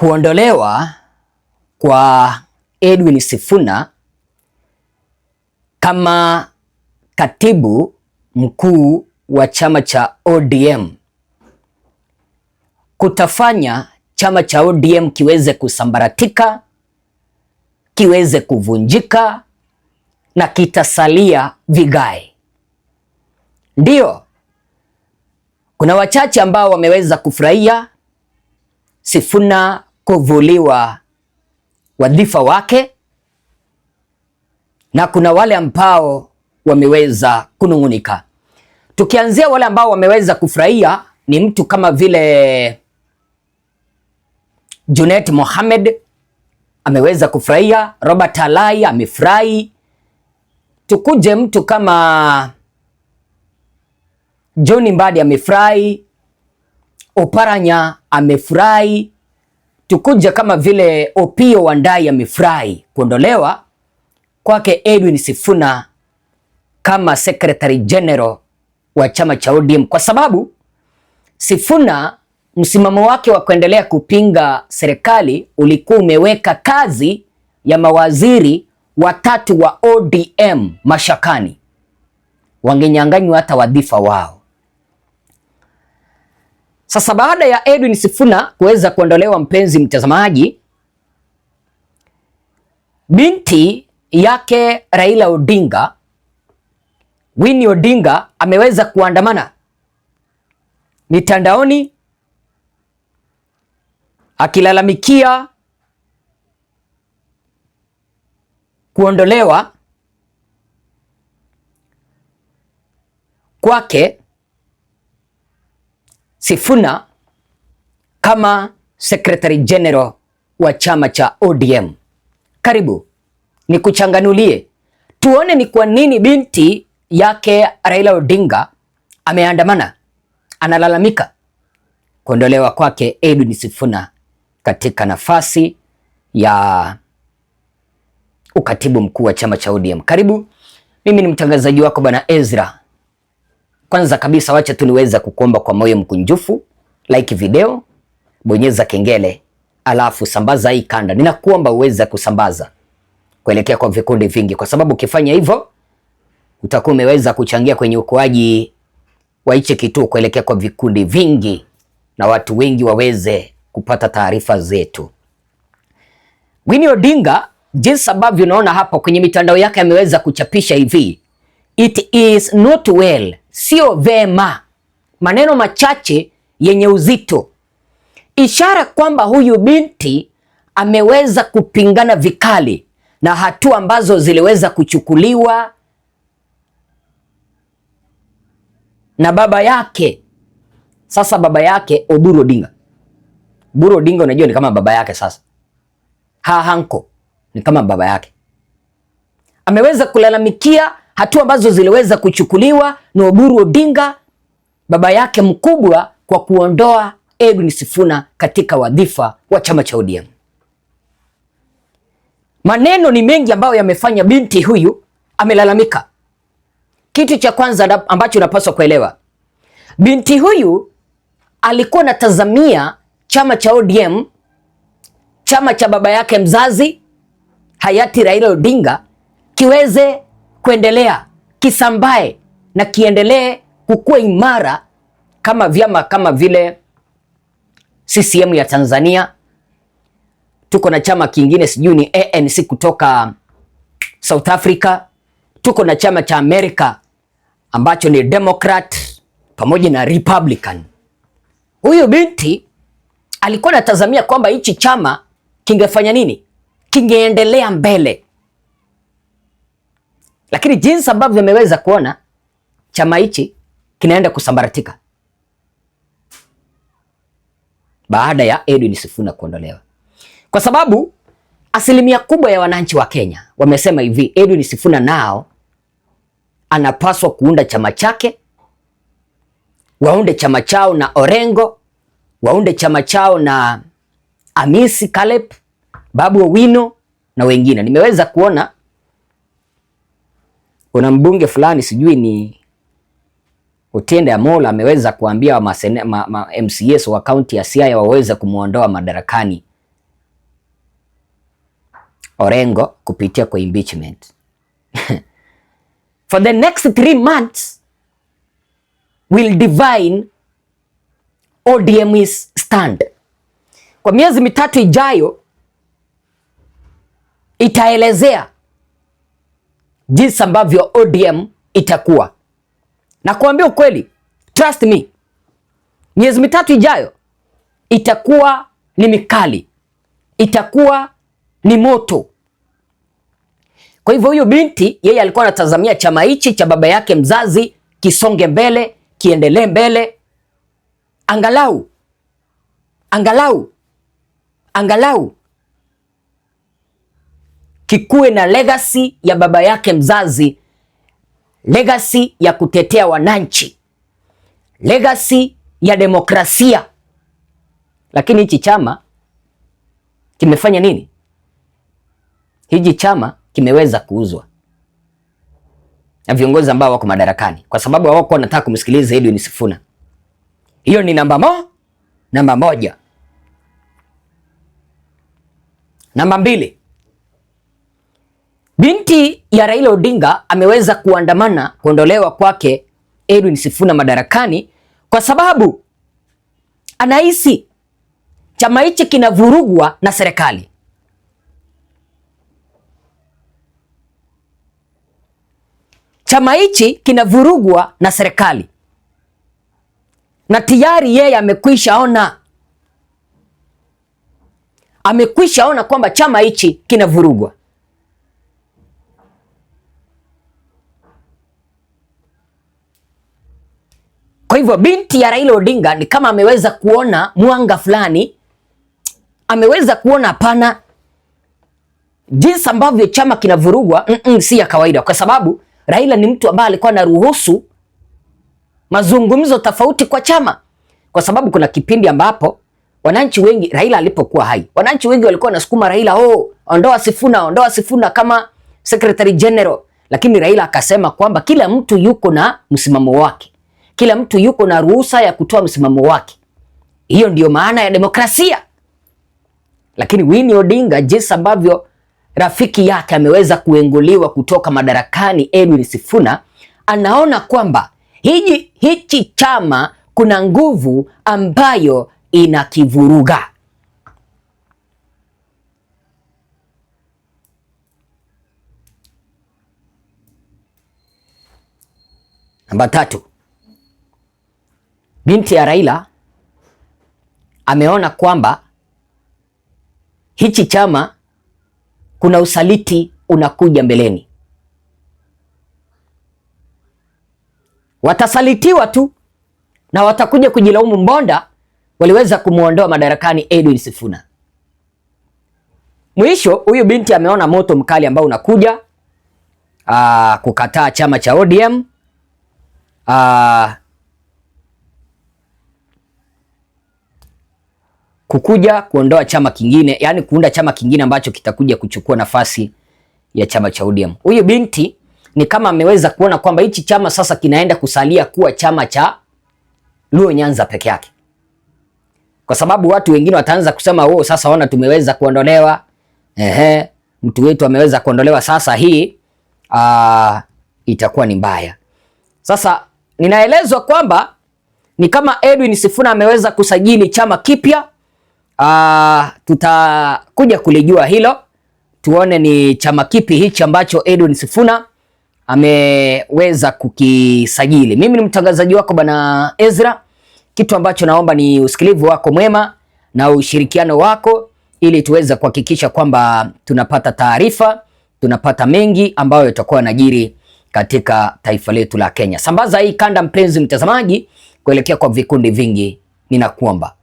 Kuondolewa kwa Edwin Sifuna kama katibu mkuu wa chama cha ODM kutafanya chama cha ODM kiweze kusambaratika, kiweze kuvunjika na kitasalia vigae. Ndio, kuna wachache ambao wameweza kufurahia Sifuna kuvuliwa wadhifa wake na kuna wale ambao wameweza kunung'unika. Tukianzia wale ambao wameweza kufurahia ni mtu kama vile Junet Mohamed ameweza kufurahia, Robert Alai amefurahi. Tukuje mtu kama John Mbadi amefurahi, Oparanya amefurahi. Tukuje kama vile Opiyo Wandayi amefurahi kuondolewa kwake Edwin Sifuna kama Secretary General wa chama cha ODM, kwa sababu Sifuna msimamo wake wa kuendelea kupinga serikali ulikuwa umeweka kazi ya mawaziri watatu wa ODM mashakani, wangenyang'anywa hata wadhifa wao. Sasa baada ya Edwin Sifuna kuweza kuondolewa, mpenzi mtazamaji, binti yake Raila Odinga, Winnie Odinga, ameweza kuandamana mitandaoni akilalamikia kuondolewa kwake Sifuna kama Secretary General wa chama cha ODM. Karibu nikuchanganulie tuone ni kwa nini binti yake Raila Odinga ameandamana, analalamika kuondolewa kwake Edwin Sifuna katika nafasi ya ukatibu mkuu wa chama cha ODM. Karibu, mimi ni mtangazaji wako Bwana Ezra. Kwanza kabisa wacha tuliweza kukuomba kwa moyo mkunjufu, like video, bonyeza kengele, alafu sambaza hii kanda. Ninakuomba uweze kusambaza kuelekea kwa vikundi vingi, kwa sababu ukifanya hivyo utakuwa umeweza kuchangia kwenye ukuaji wa hichi kituo kuelekea kwa vikundi vingi na watu wengi waweze kupata taarifa zetu. Winnie Odinga, jinsi ambavyo unaona hapo kwenye mitandao yake, ameweza kuchapisha hivi: it is not well, sio vema, maneno machache yenye uzito, ishara kwamba huyu binti ameweza kupingana vikali na hatua ambazo ziliweza kuchukuliwa na baba yake. Sasa baba yake Oburu Odinga, Oburu Odinga unajua ni kama baba yake. Sasa Hanko ni kama baba yake, ameweza kulalamikia hatua ambazo ziliweza kuchukuliwa na Oburu Odinga, baba yake mkubwa, kwa kuondoa Edwin Sifuna katika wadhifa wa chama cha ODM. Maneno ni mengi ambayo yamefanya binti huyu amelalamika. Kitu cha kwanza ambacho unapaswa kuelewa, binti huyu alikuwa anatazamia chama cha ODM, chama cha baba yake mzazi hayati Raila Odinga, kiweze kuendelea, kisambae na kiendelee kukua imara kama vyama kama vile CCM ya Tanzania. Tuko na chama kingine sijui ni ANC kutoka South Africa. Tuko na chama cha Amerika ambacho ni Democrat pamoja na Republican. Huyu binti alikuwa anatazamia kwamba hichi chama kingefanya nini? Kingeendelea mbele. Lakini jinsi ambavyo ameweza kuona chama hichi kinaenda kusambaratika baada ya Edwin Sifuna kuondolewa. Kwa sababu asilimia kubwa ya wananchi wa Kenya wamesema hivi, Edwin Sifuna nao anapaswa kuunda chama chake, waunde chama chao na Orengo, waunde chama chao na Amisi Caleb, Babu Owino na wengine. Nimeweza kuona kuna mbunge fulani sijui ni Otiende Amolo ameweza kuambia MCAs wa kaunti ya Siaya waweze kumuondoa madarakani Orengo kupitia kwa impeachment. For the next 3 months will define ODM's stand. Kwa miezi mitatu ijayo itaelezea jinsi ambavyo ODM itakuwa. Na kuambia ukweli, trust me, miezi mitatu ijayo itakuwa ni mikali, itakuwa ni moto. Kwa hivyo huyo binti yeye alikuwa anatazamia chama hichi cha baba yake mzazi kisonge mbele, kiendelee mbele, angalau kikuwe na legacy ya baba yake mzazi, legacy ya kutetea wananchi, legacy ya demokrasia. Lakini hichi chama kimefanya nini? Hichi chama kimeweza kuuzwa na viongozi ambao wako madarakani kwa sababu hawako wanataka kumsikiliza Edwin Sifuna. Hiyo ni namba moja. Namba 2. Binti ya Raila Odinga ameweza kuandamana kuondolewa kwake Edwin Sifuna madarakani kwa sababu anahisi chama hichi kinavurugwa na serikali. Chama hichi kinavurugwa na serikali. Na tayari yeye amekwisha ona kwamba chama hichi kinavurugwa. Kwa hivyo binti ya Raila Odinga ni kama ameweza kuona mwanga fulani, ameweza kuona hapana, jinsi ambavyo chama kinavurugwa si ya kawaida, kwa sababu Raila ni mtu ambaye alikuwa anaruhusu mazungumzo tofauti kwa chama, kwa sababu kuna kipindi ambapo wananchi wengi, Raila alipokuwa hai, wananchi wengi walikuwa wanasukuma Raila, ondoa Sifuna kama Secretary General, lakini Raila akasema kwamba kila mtu yuko na msimamo wake, kila mtu yuko na ruhusa ya kutoa msimamo wake. Hiyo ndio maana ya demokrasia. Lakini Winnie Odinga, jinsi ambavyo rafiki yake ameweza kuenguliwa kutoka madarakani Edwin Sifuna, anaona kwamba hichi chama kuna nguvu ambayo inakivuruga. Namba 3. Binti ya Raila ameona kwamba hichi chama kuna usaliti unakuja mbeleni. Watasalitiwa tu na watakuja kujilaumu, mbonda waliweza kumuondoa madarakani Edwin Sifuna. Mwisho huyu binti ameona moto mkali ambao unakuja kukataa chama cha ODM, kukuja kuondoa chama kingine, yani kuunda chama kingine ambacho kitakuja kuchukua nafasi ya chama cha ODM. Huyu binti ni kama ameweza kuona kwamba hichi chama sasa kinaenda kusalia kuwa chama cha Luo Nyanza peke yake, kwa sababu watu wengine wataanza kusema sasa ona tumeweza kuondolewa, mtu wetu ameweza kuondolewa, sasa hii itakuwa ni mbaya. Sasa ninaelezwa kwamba ni kama Edwin Sifuna ameweza kusajili chama kipya. Tutakuja kulijua hilo, tuone ni chama kipi hichi ambacho Edwin Sifuna ameweza kukisajili. Mimi ni mtangazaji wako Bwana Ezra. Kitu ambacho naomba ni usikilivu wako mwema na ushirikiano wako, ili tuweze kuhakikisha kwamba tunapata taarifa, tunapata mengi ambayo yatakuwa yanajiri katika taifa letu la Kenya. Sambaza hii kanda, mpenzi mtazamaji, kuelekea kwa vikundi vingi, ninakuomba.